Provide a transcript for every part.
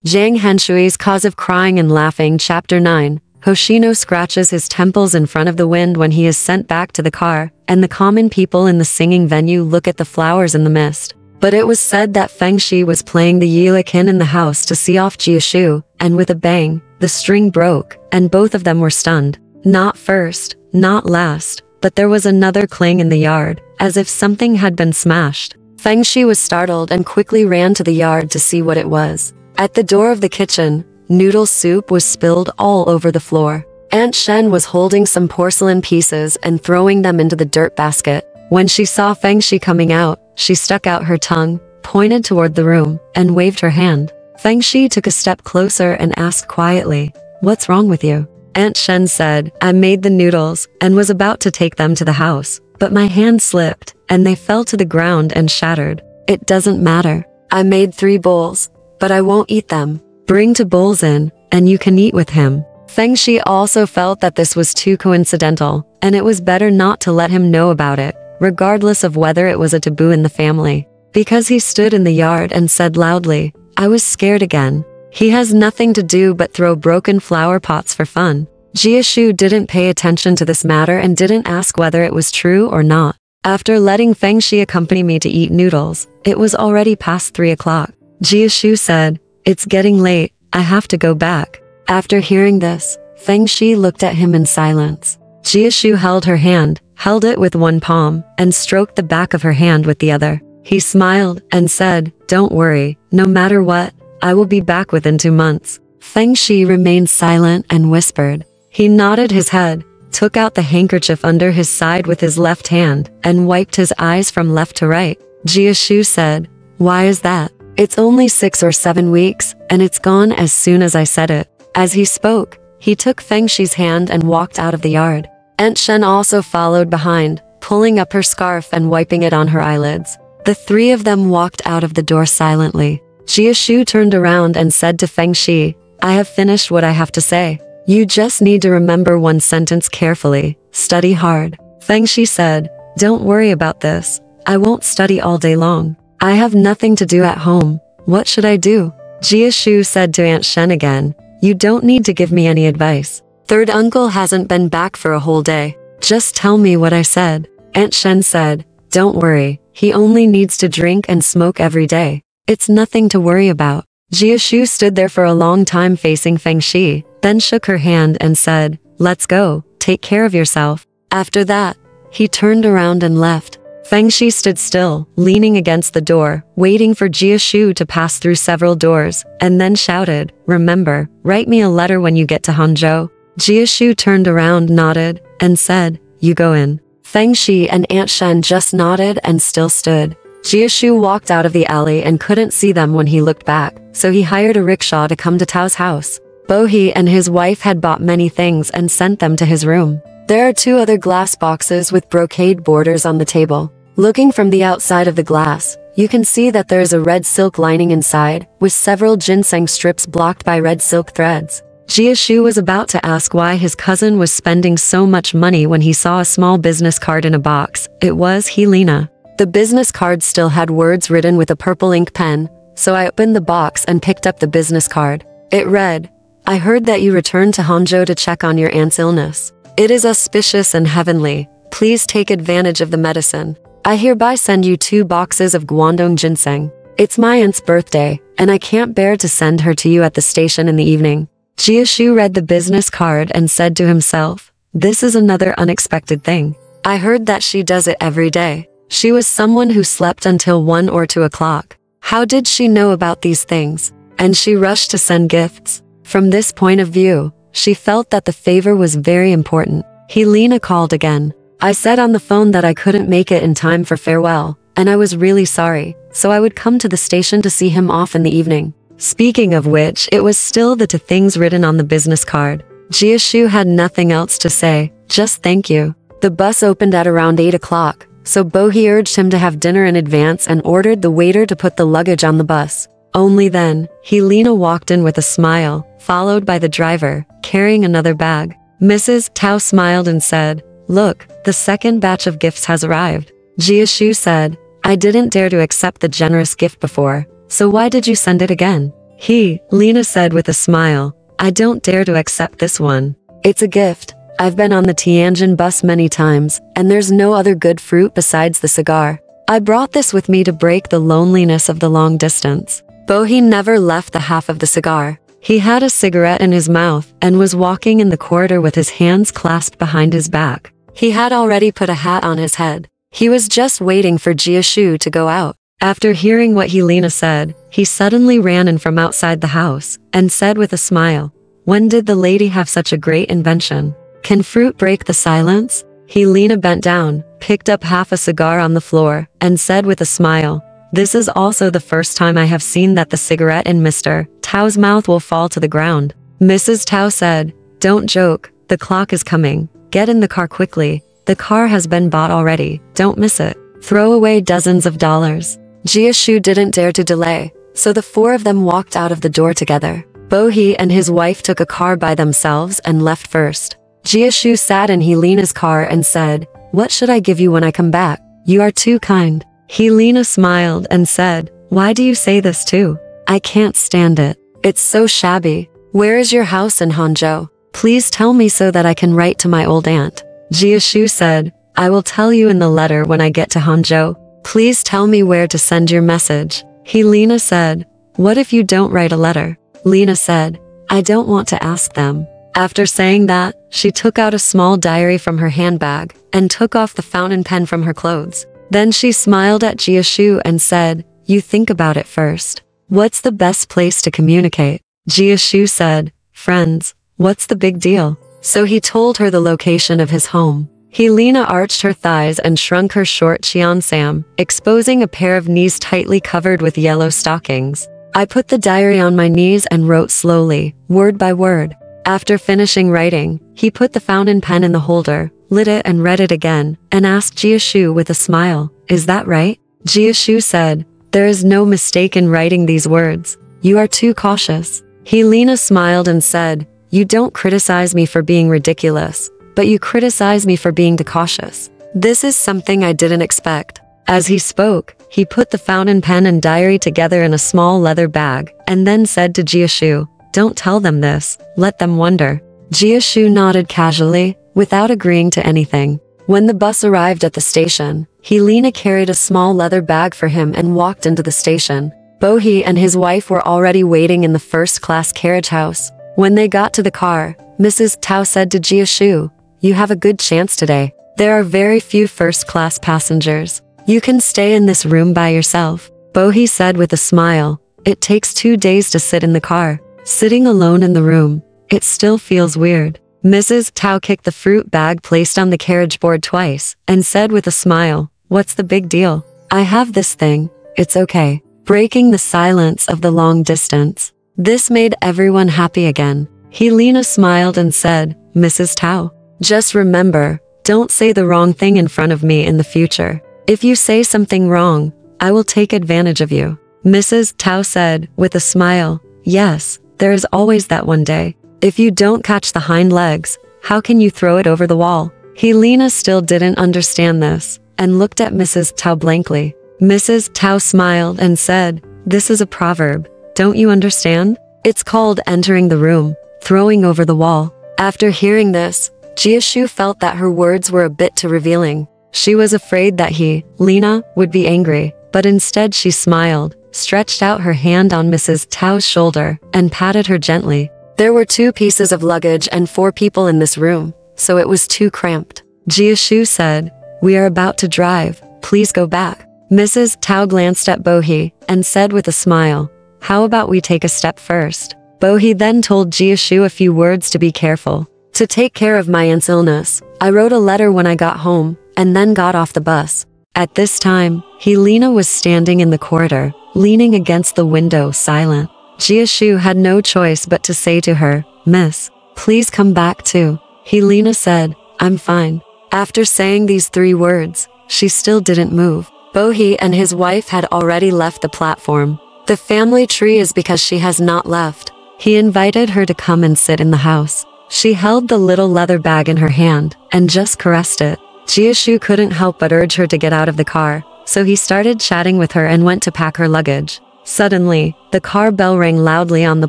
Zhang Henshui's Cause of Crying and Laughing Chapter 9. Hoshino scratches his temples in front of the wind when he is sent back to the car, and the common people in the singing venue look at the flowers in the mist. But it was said that Feng Shi was playing the ukulele in the house to see off Jiashu, and with a bang, the string broke, and both of them were stunned. Not first, not last, but there was another clang in the yard, as if something had been smashed. Feng Shi was startled and quickly ran to the yard to see what it was. At the door of the kitchen, noodle soup was spilled all over the floor. Aunt Shen was holding some porcelain pieces and throwing them into the dirt basket. When she saw Feng Shi coming out, she stuck out her tongue, pointed toward the room, and waved her hand. Feng Shi took a step closer and asked quietly, "What's wrong with you?" Aunt Shen said, "I made the noodles and was about to take them to the house, but my hand slipped, and they fell to the ground and shattered. It doesn't matter. I made 3 bowls, but I won't eat them. Bring 2 bowls in, and you can eat with him." Feng Shi also felt that this was too coincidental, and it was better not to let him know about it, regardless of whether it was a taboo in the family. Because he stood in the yard and said loudly, "I was scared again. He has nothing to do but throw broken flower pots for fun." Jiashu didn't pay attention to this matter and didn't ask whether it was true or not. After letting Feng Shi accompany me to eat noodles, it was already past 3 o'clock. Jiashu said, "It's getting late, I have to go back." After hearing this, Feng Shi looked at him in silence. Jiashu held her hand, held it with one palm, and stroked the back of her hand with the other. He smiled and said, "Don't worry, no matter what, I will be back within 2 months." Feng Shi remained silent and whispered. He nodded his head, took out the handkerchief under his side with his left hand, and wiped his eyes from left to right. Jiashu said, "Why is that? It's only 6 or 7 weeks, and it's gone as soon as I said it." As he spoke, he took Feng Shi's hand and walked out of the yard. Aunt Shen also followed behind, pulling up her scarf and wiping it on her eyelids. The 3 of them walked out of the door silently. Jiashu turned around and said to Feng Shi, "I have finished what I have to say. You just need to remember one sentence carefully. Study hard." Feng Shi said, "Don't worry about this. I won't study all day long. I have nothing to do at home. What should I do?" Jiashu said to Aunt Shen again, "You don't need to give me any advice. Third uncle hasn't been back for a whole day. Just tell me what I said." Aunt Shen said, "Don't worry. He only needs to drink and smoke every day. It's nothing to worry about." Jiashu stood there for a long time facing Feng Shi, then shook her hand and said, "Let's go. Take care of yourself." After that, he turned around and left. Feng Shi stood still, leaning against the door, waiting for Jiashu to pass through several doors, and then shouted, "Remember, write me a letter when you get to Hangzhou." Jiashu turned around, nodded, and said, "You go in." Feng Shi and Aunt Shen just nodded and still stood. Jiashu walked out of the alley and couldn't see them when he looked back, so he hired a rickshaw to come to Tao's house. Bohe and his wife had bought many things and sent them to his room. There are 2 other glass boxes with brocade borders on the table. Looking from the outside of the glass, you can see that there is a red silk lining inside, with several ginseng strips blocked by red silk threads. Jiashu was about to ask why his cousin was spending so much money when he saw a small business card in a box. It was Helena. The business card still had words written with a purple ink pen, so I opened the box and picked up the business card. It read, "I heard that you returned to Hangzhou to check on your aunt's illness. It is auspicious and heavenly. Please take advantage of the medicine. I hereby send you 2 boxes of Guangdong ginseng. It's my aunt's birthday, and I can't bear to send her to you at the station in the evening." Jiashu read the business card and said to himself, "This is another unexpected thing. I heard that she does it every day. She was someone who slept until 1 or 2 o'clock. How did she know about these things? And she rushed to send gifts." From this point of view, she felt that the favor was very important. Helena called again. "I said on the phone that I couldn't make it in time for farewell, and I was really sorry, so I would come to the station to see him off in the evening." Speaking of which, it was still the 2 things written on the business card. Jiashu had nothing else to say, just thank you. The bus opened at around 8 o'clock, so Bohe urged him to have dinner in advance and ordered the waiter to put the luggage on the bus. Only then, Helena walked in with a smile, followed by the driver, carrying another bag. Mrs. Tao smiled and said, "Look, the second batch of gifts has arrived." Jiashu said, "I didn't dare to accept the generous gift before, so why did you send it again?" Lena said with a smile. I don't dare to accept this one. It's a gift. I've been on the Tianjin bus many times, and there's no other good fruit besides the cigar. I brought this with me to break the loneliness of the long distance. Bohe never left the half of the cigar. He had a cigarette in his mouth and was walking in the corridor with his hands clasped behind his back. He had already put a hat on his head. He was just waiting for Jiashu to go out. After hearing what Helena said, he suddenly ran in from outside the house and said with a smile, "When did the lady have such a great invention? Can fruit break the silence?" Helena bent down, picked up half a cigar on the floor, and said with a smile, "This is also the first time I have seen that the cigarette in Mr. Tao's mouth will fall to the ground." Mrs. Tao said, "Don't joke, the clock is coming. Get in the car quickly. The car has been bought already, don't miss it. Throw away dozens of dollars." Jiashu didn't dare to delay, so the four of them walked out of the door together. Bohe and his wife took a car by themselves and left first. Jiashu sat in Helena's car and said, "What should I give you when I come back? You are too kind." Helena smiled and said, "Why do you say this too? I can't stand it. It's so shabby. Where is your house in Hangzhou? Please tell me so that I can write to my old aunt." Jiashu said, "I will tell you in the letter when I get to Hangzhou. Please tell me where to send your message." Helena said, "What if you don't write a letter?" Lena said, "I don't want to ask them." After saying that, she took out a small diary from her handbag and took off the fountain pen from her clothes. Then she smiled at Jiashu and said, "You think about it first. What's the best place to communicate?" Jiashu said, "Friends. What's the big deal?" So he told her the location of his home. Helena arched her thighs and shrunk her short cheongsam, exposing a pair of knees tightly covered with yellow stockings. I put the diary on my knees and wrote slowly, word by word. After finishing writing, he put the fountain pen in the holder, lit it and read it again, and asked Jiashu with a smile, "Is that right?" Jiashu said, "There is no mistake in writing these words. You are too cautious." Helena smiled and said, "You don't criticize me for being ridiculous, but you criticize me for being too cautious. This is something I didn't expect." As he spoke, he put the fountain pen and diary together in a small leather bag, and then said to Jiashu, "Don't tell them this, let them wonder." Jiashu nodded casually, without agreeing to anything. When the bus arrived at the station, Helena carried a small leather bag for him and walked into the station. Bohe and his wife were already waiting in the first-class carriage house. When they got to the car, Mrs. Tao said to Jiashu, "You have a good chance today. There are very few first-class passengers. You can stay in this room by yourself." Bohe said with a smile, "It takes 2 days to sit in the car. Sitting alone in the room, it still feels weird." Mrs. Tao kicked the fruit bag placed on the carriage board twice, and said with a smile, "What's the big deal? I have this thing, it's okay." Breaking the silence of the long distance. This made everyone happy again. Helena smiled and said, "Mrs. Tao, just remember, don't say the wrong thing in front of me in the future. If you say something wrong, I will take advantage of you." Mrs. Tao said, with a smile, "Yes, there is always that one day. If you don't catch the hind legs, how can you throw it over the wall?" Helena still didn't understand this, and looked at Mrs. Tao blankly. Mrs. Tao smiled and said, "This is a proverb, don't you understand? It's called entering the room, throwing over the wall." After hearing this, Jiashu felt that her words were a bit too revealing. She was afraid that Lena, would be angry, but instead she smiled, stretched out her hand on Mrs. Tao's shoulder, and patted her gently. There were 2 pieces of luggage and 4 people in this room, so it was too cramped. Jiashu said, "We are about to drive, please go back." Mrs. Tao glanced at Bohe, and said with a smile, "How about we take a step first?" Bohe then told Jiashu a few words to be careful. "To take care of my aunt's illness, I wrote a letter when I got home, and then got off the bus." At this time, Helena was standing in the corridor, leaning against the window, silent. Jiashu had no choice but to say to her, "Miss, please come back too." Helena said, "I'm fine." After saying these 3 words, she still didn't move. Bohe and his wife had already left the platform. The family tree is because she has not left. He invited her to come and sit in the house. She held the little leather bag in her hand, and just caressed it. Jiashu couldn't help but urge her to get out of the car, so he started chatting with her and went to pack her luggage. Suddenly, the car bell rang loudly on the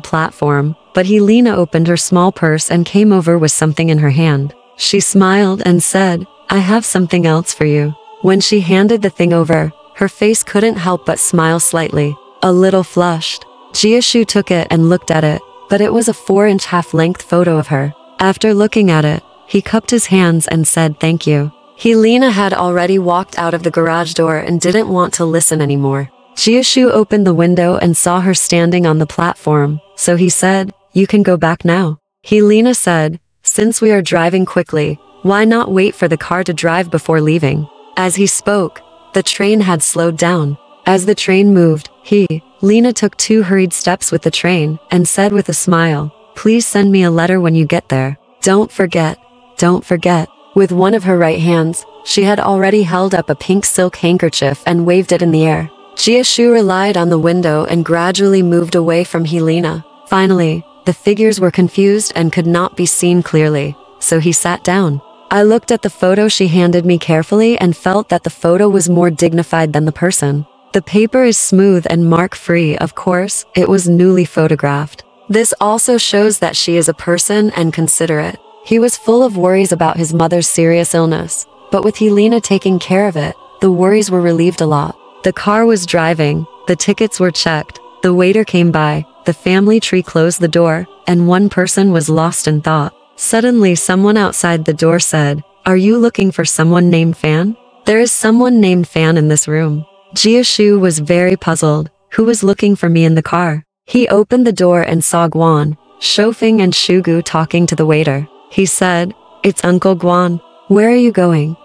platform, but Helena opened her small purse and came over with something in her hand. She smiled and said, "I have something else for you." When she handed the thing over, her face couldn't help but smile slightly, a little flushed. Jiashu took it and looked at it, but it was a 4-inch half-length photo of her. After looking at it, he cupped his hands and said thank you. Helena had already walked out of the garage door and didn't want to listen anymore. Jiashu opened the window and saw her standing on the platform, so he said, "You can go back now." Helena said, "Since we are driving quickly, why not wait for the car to drive before leaving?" As he spoke, the train had slowed down. As the train moved, Helena took 2 hurried steps with the train and said with a smile, "Please send me a letter when you get there. Don't forget, don't forget." With one of her right hands, she had already held up a pink silk handkerchief and waved it in the air. Jiashu relied on the window and gradually moved away from Helena. Finally, the figures were confused and could not be seen clearly, so he sat down. I looked at the photo she handed me carefully and felt that the photo was more dignified than the person. The paper is smooth and mark-free, of course, it was newly photographed. This also shows that she is a person and considerate. He was full of worries about his mother's serious illness, but with Helena taking care of it, the worries were relieved a lot. The car was driving, the tickets were checked, the waiter came by, the family tree closed the door, and one person was lost in thought. Suddenly someone outside the door said, "Are you looking for someone named Fan?" "There is someone named Fan in this room." Jiashu was very puzzled. Who was looking for me in the car? He opened the door and saw Guan, Shofeng and Shugu talking to the waiter. He said, "It's Uncle Guan. Where are you going?"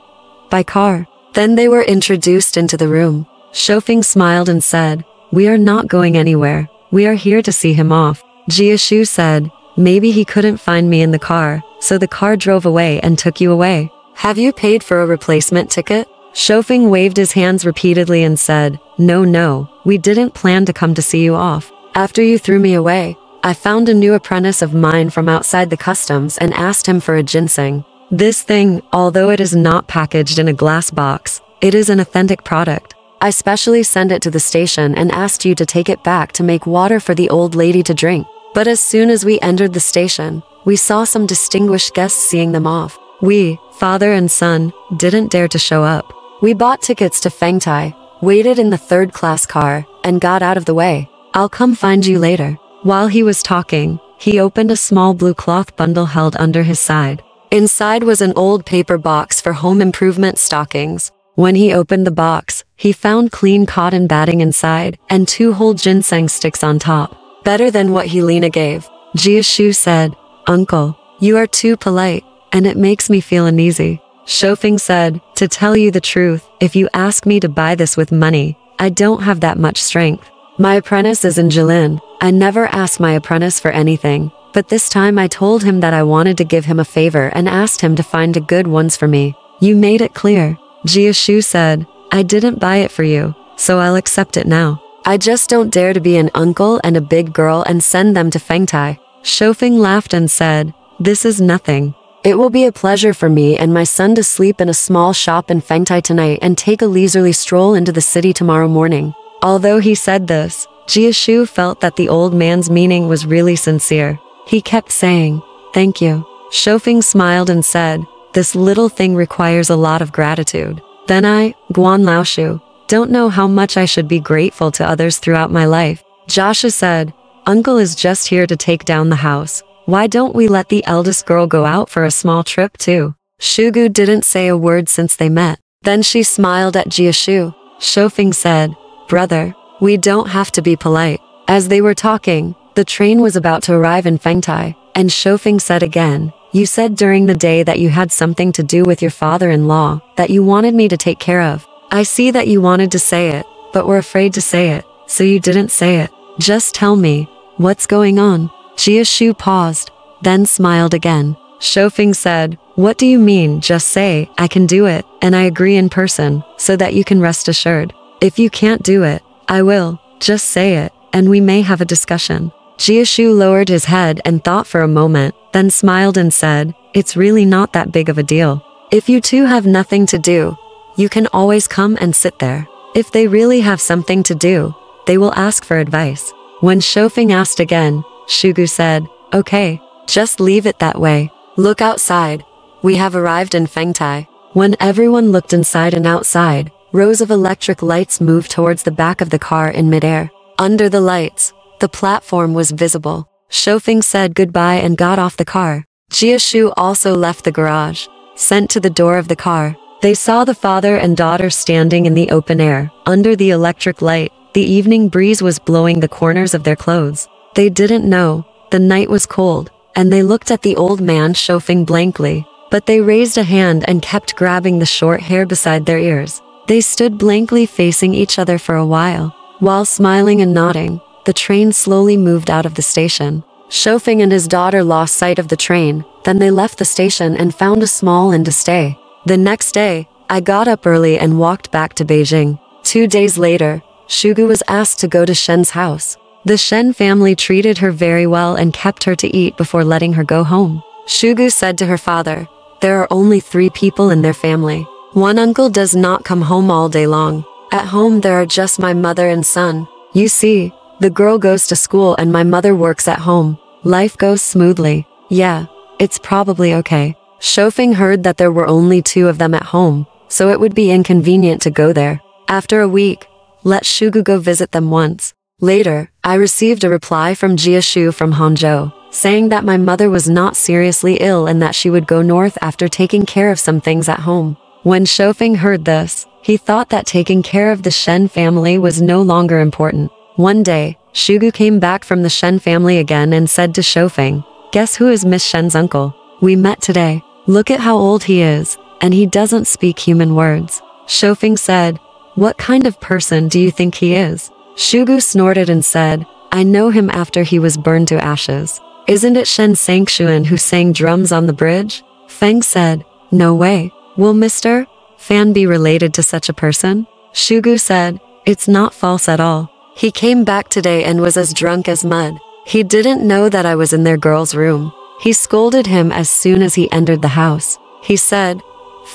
"By car." Then they were introduced into the room. Shofeng smiled and said, "We are not going anywhere. We are here to see him off." Jiashu said, "Maybe he couldn't find me in the car, so the car drove away and took you away. Have you paid for a replacement ticket?" Shofeng waved his hands repeatedly and said, No, we didn't plan to come to see you off. After you threw me away, I found a new apprentice of mine from outside the customs and asked him for a ginseng. This thing, although it is not packaged in a glass box, it is an authentic product. I specially sent it to the station and asked you to take it back to make water for the old lady to drink. But as soon as we entered the station, we saw some distinguished guests seeing them off. We, father and son, didn't dare to show up. We bought tickets to Fengtai, waited in the 3rd-class car, and got out of the way. I'll come find you later. While he was talking, he opened a small blue cloth bundle held under his side. Inside was an old paper box for home improvement stockings. When he opened the box, he found clean cotton batting inside and 2 whole ginseng sticks on top. Better than what Helena gave. Jiashu said, "Uncle, you are too polite, and it makes me feel uneasy." Shofeng said, "To tell you the truth, if you ask me to buy this with money, I don't have that much strength. My apprentice is in Jilin. I never ask my apprentice for anything, but this time I told him that I wanted to give him a favor and asked him to find the good ones for me. You made it clear." Jiashu said, "I didn't buy it for you, so I'll accept it now. I just don't dare to be an uncle and a big girl and send them to Fengtai." Shofeng laughed and said, "This is nothing. It will be a pleasure for me and my son to sleep in a small shop in Fengtai tonight and take a leisurely stroll into the city tomorrow morning." Although he said this, Jiashu felt that the old man's meaning was really sincere. He kept saying, "Thank you." Shofeng smiled and said, "This little thing requires a lot of gratitude. Then I, Guan Laoshu, don't know how much I should be grateful to others throughout my life." Jiashu said, "Uncle is just here to take down the house. Why don't we let the eldest girl go out for a small trip too?" Shugu didn't say a word since they met. Then she smiled at Jiashu. Shofeng said, "Brother, we don't have to be polite." As they were talking, the train was about to arrive in Fengtai, and Shofeng said again, "You said during the day that you had something to do with your father-in-law, that you wanted me to take care of. I see that you wanted to say it, but were afraid to say it, so you didn't say it. Just tell me, what's going on?" Jiashu paused, then smiled again. Shofeng said, "What do you mean? Just say, I can do it, and I agree in person, so that you can rest assured. If you can't do it, I will. Just say it, and we may have a discussion." Jiashu lowered his head and thought for a moment, then smiled and said, "It's really not that big of a deal. If you two have nothing to do, you can always come and sit there. If they really have something to do, They will ask for advice. When Shofeng asked again, Shugu said, okay, just leave it that way. Look outside. We have arrived in Fengtai. When everyone looked inside and outside, rows of electric lights moved towards the back of the car in midair. Under the lights, the platform was visible. Shofeng said goodbye and got off the car. Jiashu also left the garage. Sent to the door of the car. They saw the father and daughter standing in the open air, under the electric light. The evening breeze was blowing the corners of their clothes. They didn't know. The night was cold, and they looked at the old man Shofeng blankly. But they raised a hand and kept grabbing the short hair beside their ears. They stood blankly facing each other for a while. While smiling and nodding, the train slowly moved out of the station. Shofeng and his daughter lost sight of the train. Then they left the station and found a small inn to stay. The next day, I got up early and walked back to Beijing. 2 days later, Shugu was asked to go to Shen's house. The Shen family treated her very well and kept her to eat before letting her go home. Shugu said to her father, there are only 3 people in their family. One uncle does not come home all day long. At home there are just my mother and son. You see, the girl goes to school and my mother works at home. Life goes smoothly. Yeah, it's probably okay. Shofeng heard that there were only 2 of them at home, so it would be inconvenient to go there. After a week, let Shugu go visit them once. Later, I received a reply from Jiashu from Hangzhou, saying that my mother was not seriously ill and that she would go north after taking care of some things at home. When Shofeng heard this, he thought that taking care of the Shen family was no longer important. One day, Shugu came back from the Shen family again and said to Shofeng, guess who is Miss Shen's uncle? We met today. Look at how old he is, and he doesn't speak human words. Shofeng said, what kind of person do you think he is? Shugu snorted and said, I know him after he was burned to ashes. Isn't it Shen Sangshuan who sang drums on the bridge? Feng said, no way. Will Mr. Fan be related to such a person? Shugu said, it's not false at all. He came back today and was as drunk as mud. He didn't know that I was in their girl's room. He scolded him as soon as he entered the house. He said,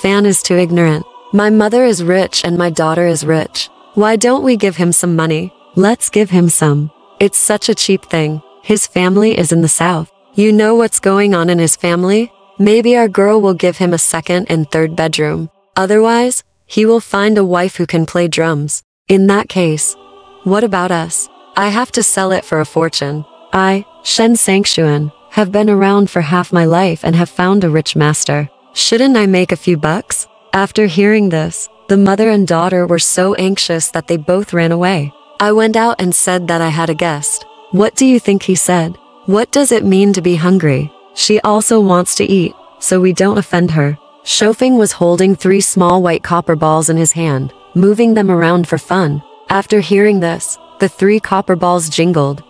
Fan is too ignorant. My mother is rich and my daughter is rich. Why don't we give him some money? Let's give him some. It's such a cheap thing. His family is in the south. You know what's going on in his family? Maybe our girl will give him a 2nd and 3rd bedroom. Otherwise, he will find a wife who can play drums. In that case, what about us? I have to sell it for a fortune. I, Shen Sangshuan, have been around for half my life and have found a rich master. Shouldn't I make a few bucks? After hearing this, the mother and daughter were so anxious that they both ran away. I went out and said that I had a guest. What do you think he said? What does it mean to be hungry? She also wants to eat, so we don't offend her. Shofeng was holding 3 small white copper balls in his hand, moving them around for fun. After hearing this, the 3 copper balls jingled,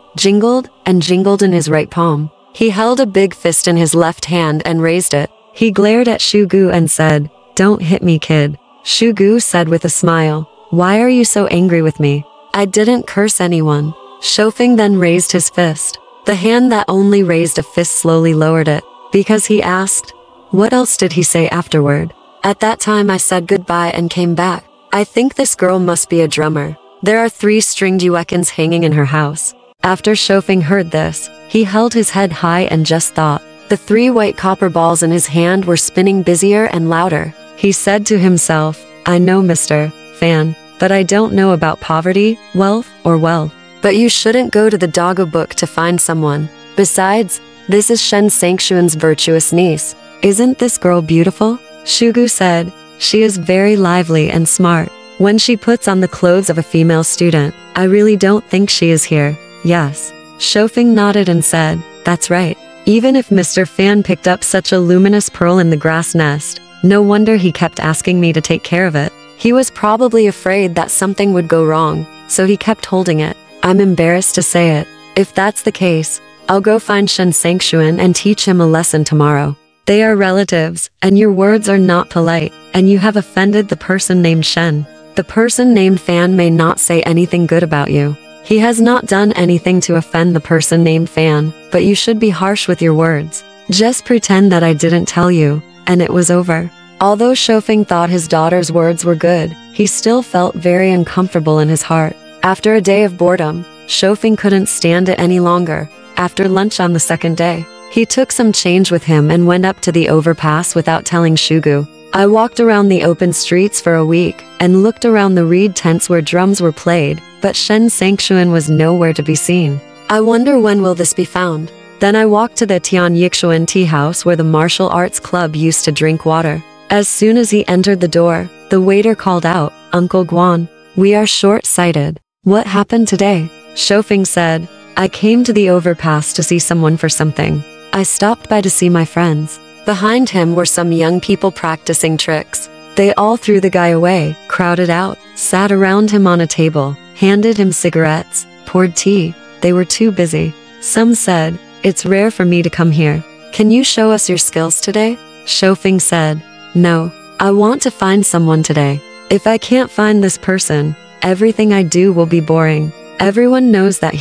and jingled in his right palm. He held a big fist in his left hand and raised it. He glared at Shugu and said, don't hit me, kid. Shugu said with a smile, why are you so angry with me? I didn't curse anyone. Shofeng then raised his fist. The hand that only raised a fist slowly lowered it, because he asked, what else did he say afterward? At that time I said goodbye and came back. I think this girl must be a drummer. There are 3 stringed uekins hanging in her house. After Shofeng heard this, he held his head high and just thought. The 3 white copper balls in his hand were spinning busier and louder. He said to himself, I know Mr. Fan, but I don't know about poverty, wealth, or wealth. But you shouldn't go to the doggo book to find someone. Besides, this is Shen Sangshuan's virtuous niece. Isn't this girl beautiful? Shugu said, she is very lively and smart. When she puts on the clothes of a female student, I really don't think she is here. Yes. Shofeng nodded and said, that's right. Even if Mr. Fan picked up such a luminous pearl in the grass nest, no wonder he kept asking me to take care of it. He was probably afraid that something would go wrong, so he kept holding it. I'm embarrassed to say it. If that's the case, I'll go find Shen Sangshuan and teach him a lesson tomorrow. They are relatives, and your words are not polite, and you have offended the person named Shen. The person named Fan may not say anything good about you. He has not done anything to offend the person named Fan, but you should be harsh with your words. Just pretend that I didn't tell you, and it was over. Although Shofeng thought his daughter's words were good, he still felt very uncomfortable in his heart. After a day of boredom, Shofeng couldn't stand it any longer. After lunch on the second day, he took some change with him and went up to the overpass without telling Shugu. I walked around the open streets for a week and looked around the reed tents where drums were played, but Shen Sangshuan was nowhere to be seen. I wonder when will this be found? Then I walked to the Tian Yixuan tea house where the martial arts club used to drink water. As soon as he entered the door, the waiter called out, "Uncle Guan, we are short-sighted. What happened today?" Shofeng said, "I came to the overpass to see someone for something. I stopped by to see my friends." Behind him were some young people practicing tricks. They all threw the guy away, crowded out, sat around him on a table, handed him cigarettes, poured tea. They were too busy. Some said, "It's rare for me to come here. Can you show us your skills today?" Shofeng said, "No, I want to find someone today. If I can't find this person, everything I do will be boring. Everyone knows that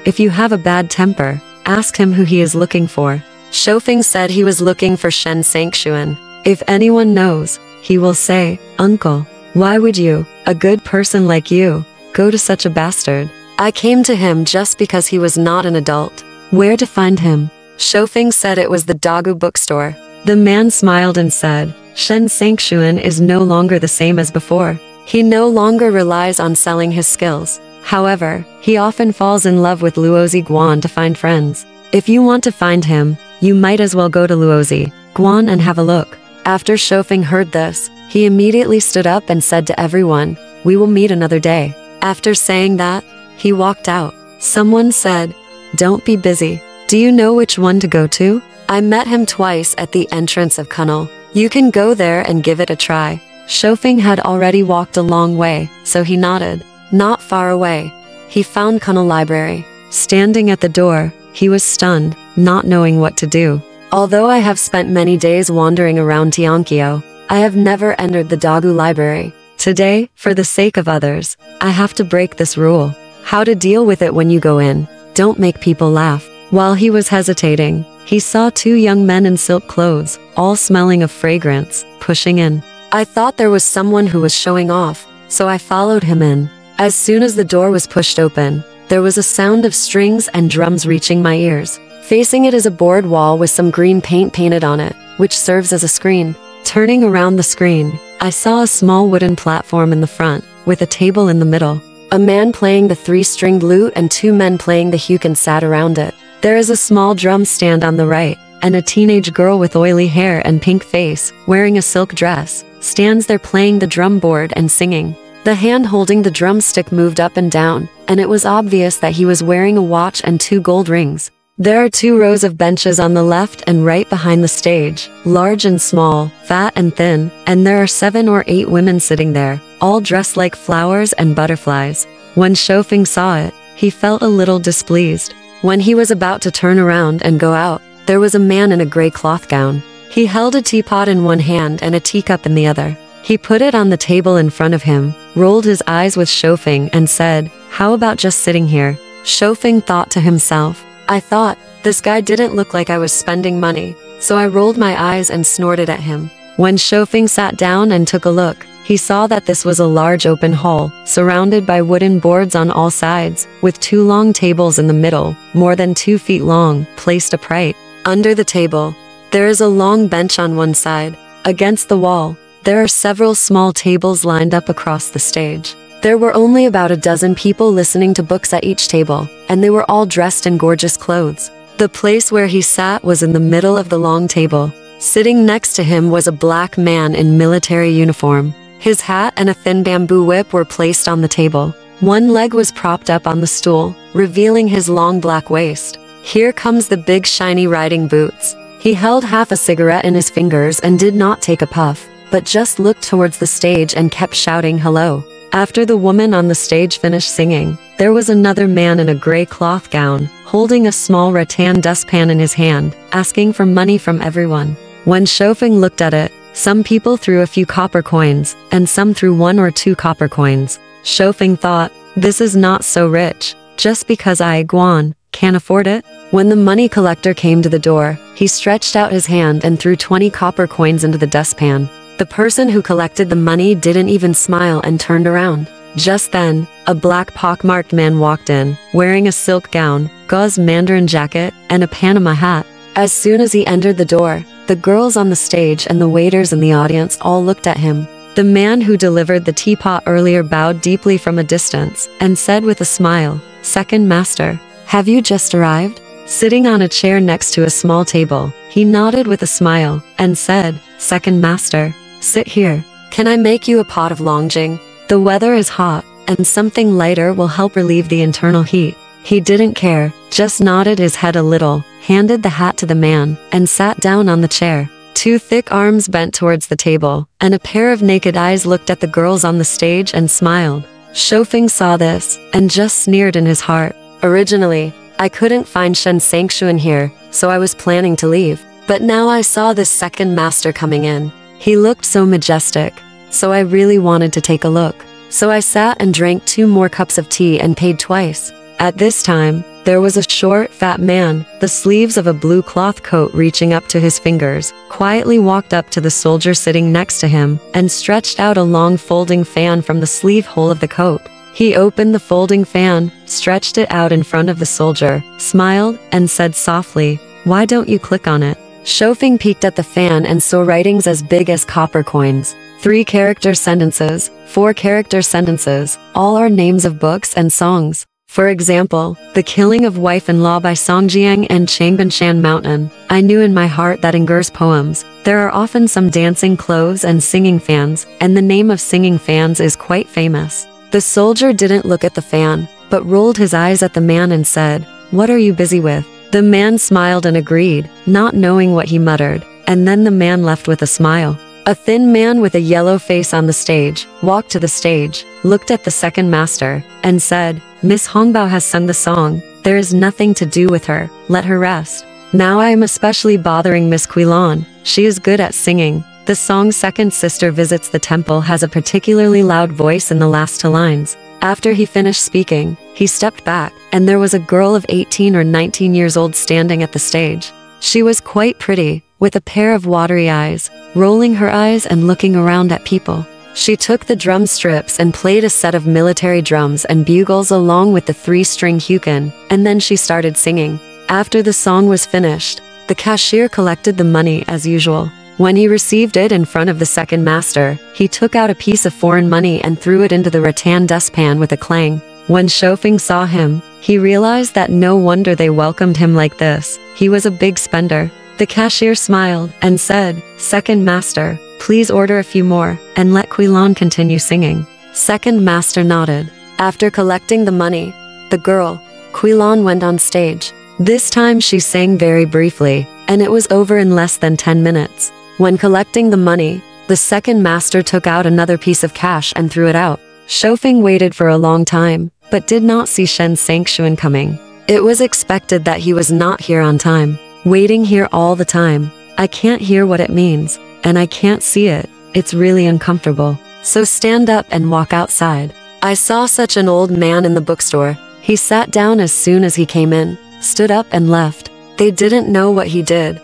if you have a bad temper, ask him who he is looking for." Shofeng said he was looking for Shen Sangshuan. If anyone knows, he will say, "Uncle, why would you, a good person like you, go to such a bastard?" I came to him just because he was not an adult. Where to find him? Shofeng said it was the Dagu bookstore. The man smiled and said, "Shen Sangshuan is no longer the same as before. He no longer relies on selling his skills. However, he often falls in love with Luozi Guan to find friends. If you want to find him, you might as well go to Luozi Guan and have a look." After Shofeng heard this, he immediately stood up and said to everyone, "We will meet another day." After saying that, he walked out. Someone said, "Don't be busy. Do you know which one to go to? I met him twice at the entrance of Kunal. You can go there and give it a try." Shofeng had already walked a long way, so he nodded. Not far away, he found Kunal Library. Standing at the door, he was stunned, not knowing what to do. Although I have spent many days wandering around Tianqiao, I have never entered the Dagu library. Today, for the sake of others, I have to break this rule. How to deal with it when you go in. Don't make people laugh. While he was hesitating, he saw two young men in silk clothes, all smelling of fragrance, pushing in. I thought there was someone who was showing off, so I followed him in. As soon as the door was pushed open, there was a sound of strings and drums reaching my ears. Facing it is a board wall with some green paint painted on it, which serves as a screen. Turning around the screen, I saw a small wooden platform in the front, with a table in the middle. A man playing the three-stringed lute and two men playing the huqin sat around it. There is a small drum stand on the right, and a teenage girl with oily hair and pink face, wearing a silk dress, stands there playing the drum board and singing. The hand holding the drumstick moved up and down, and it was obvious that he was wearing a watch and 2 gold rings. There are 2 rows of benches on the left and right behind the stage, large and small, fat and thin, and there are 7 or 8 women sitting there, all dressed like flowers and butterflies. When Shofeng saw it, he felt a little displeased. When he was about to turn around and go out, there was a man in a gray cloth gown. He held a teapot in one hand and a teacup in the other. He put it on the table in front of him, rolled his eyes with Shofeng and said, "How about just sitting here?" Shofeng thought to himself, I thought, this guy didn't look like I was spending money, so I rolled my eyes and snorted at him. When Shofeng sat down and took a look, he saw that this was a large open hall, surrounded by wooden boards on all sides, with 2 long tables in the middle, more than 2 feet long, placed upright. Under the table, there is a long bench on one side. Against the wall, there are several small tables lined up across the stage. There were only about a dozen people listening to books at each table, and they were all dressed in gorgeous clothes. The place where he sat was in the middle of the long table. Sitting next to him was a black man in military uniform. His hat and a thin bamboo whip were placed on the table. One leg was propped up on the stool, revealing his long black waist. Here comes the big shiny riding boots. He held half a cigarette in his fingers and did not take a puff, but just looked towards the stage and kept shouting hello. After the woman on the stage finished singing, there was another man in a gray cloth gown, holding a small rattan dustpan in his hand, asking for money from everyone. When Shofeng looked at it, some people threw a few copper coins, and some threw 1 or 2 copper coins. Shofeng thought, this is not so rich, just because I, Guan, can't afford it. When the money collector came to the door, he stretched out his hand and threw 20 copper coins into the dustpan. The person who collected the money didn't even smile and turned around. Just then, a black pockmarked man walked in, wearing a silk gown, gauze mandarin jacket, and a Panama hat. As soon as he entered the door, the girls on the stage and the waiters in the audience all looked at him. The man who delivered the teapot earlier bowed deeply from a distance, and said with a smile, "Second master, have you just arrived?" Sitting on a chair next to a small table, he nodded with a smile, and said, "Second master, sit here. Can I make you a pot of longjing? The weather is hot, and something lighter will help relieve the internal heat." He didn't care, just nodded his head a little, handed the hat to the man, and sat down on the chair. Two thick arms bent towards the table, and a pair of naked eyes looked at the girls on the stage and smiled. Shofeng saw this, and just sneered in his heart. "Originally, I couldn't find Shen Sangshuan here, so I was planning to leave. But now I saw this second master coming in. He looked so majestic, so I really wanted to take a look. So I sat and drank 2 more cups of tea and paid twice." At this time, there was a short, fat man, the sleeves of a blue cloth coat reaching up to his fingers, quietly walked up to the soldier sitting next to him, and stretched out a long folding fan from the sleeve hole of the coat. He opened the folding fan, stretched it out in front of the soldier, smiled, and said softly, "Why don't you click on it?" Shofeng peeked at the fan and saw writings as big as copper coins. 3-character sentences, 4-character sentences, all are names of books and songs. For example, The Killing of Wife-in-Law by Xingye and Changbanshan Mountain. I knew in my heart that in Ger's poems, there are often some dancing clothes and singing fans, and the name of singing fans is quite famous. The soldier didn't look at the fan, but rolled his eyes at the man and said, "What are you busy with?" The man smiled and agreed, not knowing what he muttered, and then the man left with a smile. A thin man with a yellow face on the stage walked to the stage, looked at the second master, and said, "Miss Hongbao has sung the song. There is nothing to do with her. Let her rest. Now I am especially bothering Miss Qilan. She is good at singing." The song's second sister visits the temple has a particularly loud voice in the last 2 lines. After he finished speaking, he stepped back, and there was a girl of 18 or 19 years old standing at the stage. She was quite pretty, with a pair of watery eyes, rolling her eyes and looking around at people. She took the drum strips and played a set of military drums and bugles along with the 3-string huqin, and then she started singing. After the song was finished, the cashier collected the money as usual. When he received it in front of the second master, he took out a piece of foreign money and threw it into the rattan dustpan with a clang. When Shofeng saw him, he realized that no wonder they welcomed him like this. He was a big spender. The cashier smiled and said, "Second master, please order a few more, and let Qilan continue singing." Second master nodded. After collecting the money, the girl, Qilan, went on stage. This time she sang very briefly, and it was over in less than 10 minutes. When collecting the money, the second master took out another piece of cash and threw it out. Shofeng waited for a long time, but did not see Shen Sangshuan coming. It was expected that he was not here on time. Waiting here all the time. I can't hear what it means, and I can't see it. It's really uncomfortable. So stand up and walk outside. I saw such an old man in the bookstore. He sat down as soon as he came in, stood up and left. They didn't know what he did,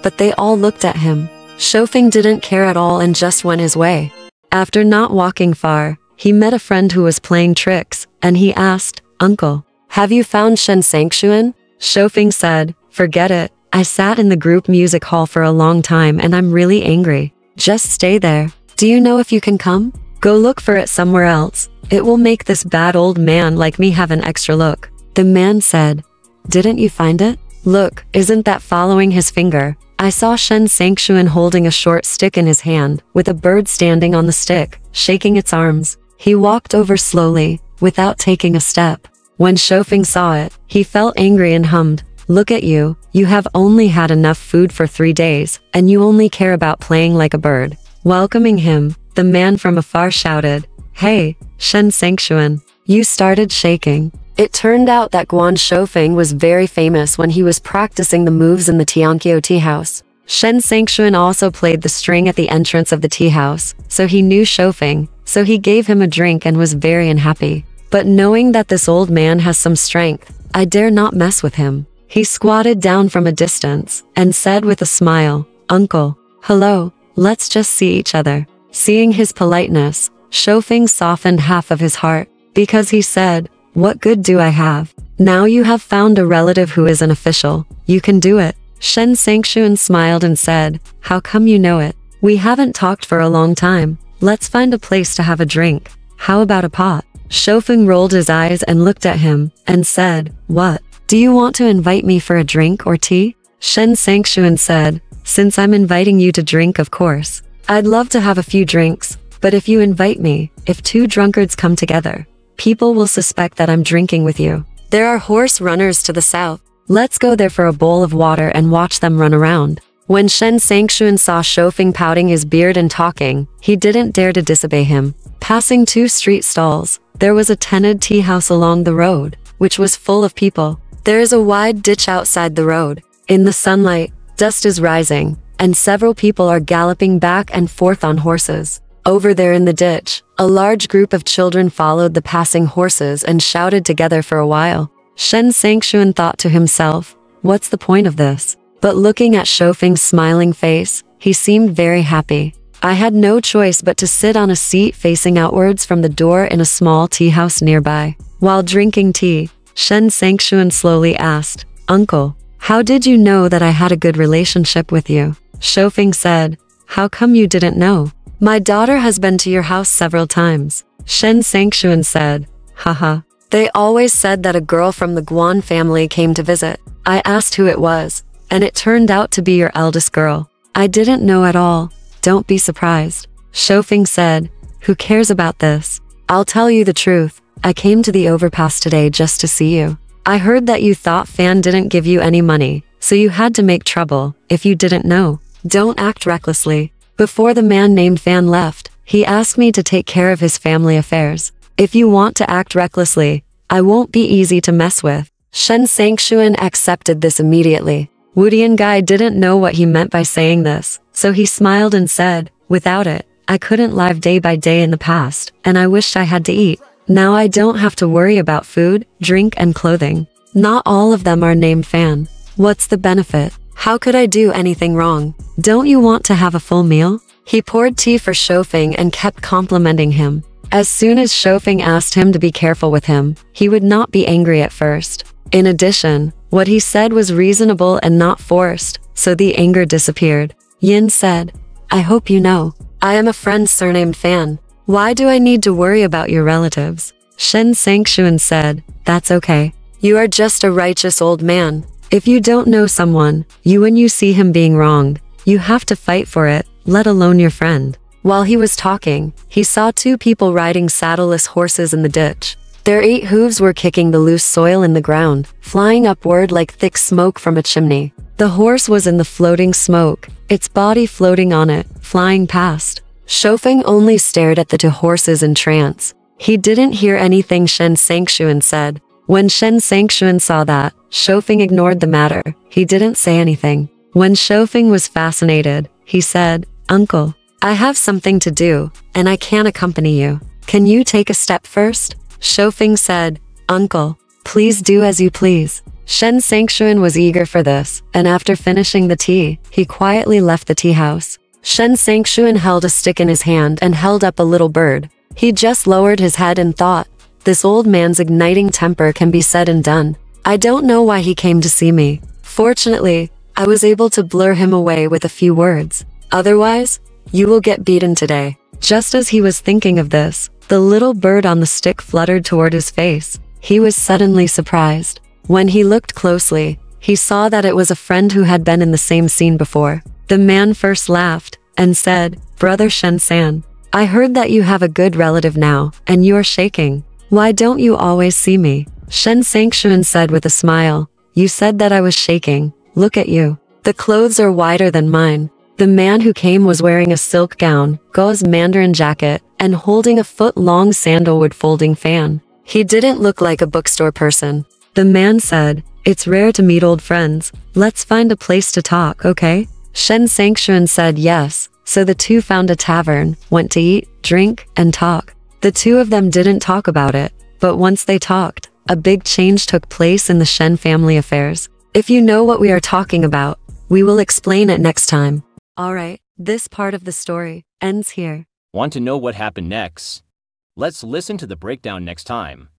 but they all looked at him. Shofeng didn't care at all and just went his way. After not walking far, he met a friend who was playing tricks, and he asked, "Uncle, have you found Shen Sangshuan?" Shofeng said, "Forget it. I sat in the group music hall for a long time and I'm really angry. Just stay there. Do you know if you can come? Go look for it somewhere else. It will make this bad old man like me have an extra look." The man said, "Didn't you find it? Look, isn't that following his finger? I saw Shen Sangshuan holding a short stick in his hand, with a bird standing on the stick, shaking its arms." He walked over slowly, without taking a step. When Shofeng saw it, he felt angry and hummed, "Look at you, you have only had enough food for 3 days, and you only care about playing like a bird." Welcoming him, the man from afar shouted, "Hey, Shen Sangshuan." You started shaking. It turned out that Guan Shofeng was very famous when he was practicing the moves in the Tiankyo tea house. Shen Sangshuan also played the string at the entrance of the tea house, so he knew Shofeng, so he gave him a drink and was very unhappy. But knowing that this old man has some strength, I dare not mess with him. He squatted down from a distance, and said with a smile, "Uncle, hello, let's just see each other." Seeing his politeness, Shoufeng softened half of his heart, because he said, "What good do I have? Now you have found a relative who is an official. You can do it." Shen Sangshuan smiled and said, "How come you know it? We haven't talked for a long time. Let's find a place to have a drink. How about a pot?" Shoufeng rolled his eyes and looked at him, and said, "What? Do you want to invite me for a drink or tea?" Shen Sangshuan said, "Since I'm inviting you to drink, of course. I'd love to have a few drinks, but if you invite me, if two drunkards come together, people will suspect that I'm drinking with you. There are horse runners to the south. Let's go there for a bowl of water and watch them run around." When Shen Sangshuan saw Shoufeng pouting his beard and talking, he didn't dare to disobey him. Passing 2 street stalls, there was a tented tea house along the road, which was full of people. There is a wide ditch outside the road. In the sunlight, dust is rising, and several people are galloping back and forth on horses. Over there in the ditch, a large group of children followed the passing horses and shouted together for a while. Shen Sangshuan thought to himself, "What's the point of this?" But looking at Shoufeng's smiling face, he seemed very happy. I had no choice but to sit on a seat facing outwards from the door in a small tea house nearby. While drinking tea, Shen Sangshuan slowly asked, "Uncle, how did you know that I had a good relationship with you?" Shoufeng said, "How come you didn't know? My daughter has been to your house several times." Shen Sangshuan said, "Haha. They always said that a girl from the Guan family came to visit. I asked who it was, and it turned out to be your eldest girl. I didn't know at all. Don't be surprised." Shoufeng said, "Who cares about this? I'll tell you the truth. I came to the overpass today just to see you. I heard that you thought Fan didn't give you any money, so you had to make trouble. If you didn't know, don't act recklessly." Before the man named Fan left, he asked me to take care of his family affairs. "If you want to act recklessly, I won't be easy to mess with." Shen Sangshuan accepted this immediately. Wudian Guy didn't know what he meant by saying this, so he smiled and said, "Without it, I couldn't live day by day in the past, and I wished I had to eat. Now I don't have to worry about food, drink, and clothing. Not all of them are named Fan. What's the benefit? How could I do anything wrong? Don't you want to have a full meal?" He poured tea for Shoufeng and kept complimenting him. As soon as Shoufeng asked him to be careful with him, he would not be angry at first. In addition, what he said was reasonable and not forced, so the anger disappeared. Yin said, "I hope you know, I am a friend surnamed Fan. Why do I need to worry about your relatives?" Shen Sangshuan said, "That's okay. You are just a righteous old man. If you don't know someone, when you see him being wronged, you have to fight for it, let alone your friend." While he was talking, he saw 2 people riding saddleless horses in the ditch. Their 8 hooves were kicking the loose soil in the ground, flying upward like thick smoke from a chimney. The horse was in the floating smoke, its body floating on it, flying past. Shoufeng only stared at the 2 horses in trance. He didn't hear anything Shen Sangshuan said. When Shen Sangshuan saw that, Shoufeng ignored the matter. He didn't say anything. When Shoufeng was fascinated, he said, "Uncle, I have something to do, and I can't accompany you. Can you take a step first?" Shoufeng said, "Uncle, please do as you please." Shen Sangshuan was eager for this, and after finishing the tea, he quietly left the tea house. Shen Sangshuan held a stick in his hand and held up a little bird. He just lowered his head and thought, "This old man's igniting temper can be said and done. I don't know why he came to see me. Fortunately, I was able to blur him away with a few words. Otherwise, you will get beaten today." Just as he was thinking of this, the little bird on the stick fluttered toward his face. He was suddenly surprised. When he looked closely, he saw that it was a friend who had been in the same scene before. The man first laughed and said, "Brother Shen San, I heard that you have a good relative now, and you are shaking. Why don't you always see me?" Shen Sangshuan said with a smile, "You said that I was shaking. Look at you. The clothes are wider than mine." The man who came was wearing a silk gown, gauze mandarin jacket, and holding a foot-long sandalwood folding fan. He didn't look like a bookstore person. The man said, "It's rare to meet old friends. Let's find a place to talk, okay?" Shen Sangshuan said yes, so the 2 found a tavern, went to eat, drink, and talk. The 2 of them didn't talk about it, but once they talked, a big change took place in the Shen family affairs. If you know what we are talking about, we will explain it next time. Alright, this part of the story ends here. Want to know what happened next? Let's listen to the breakdown next time.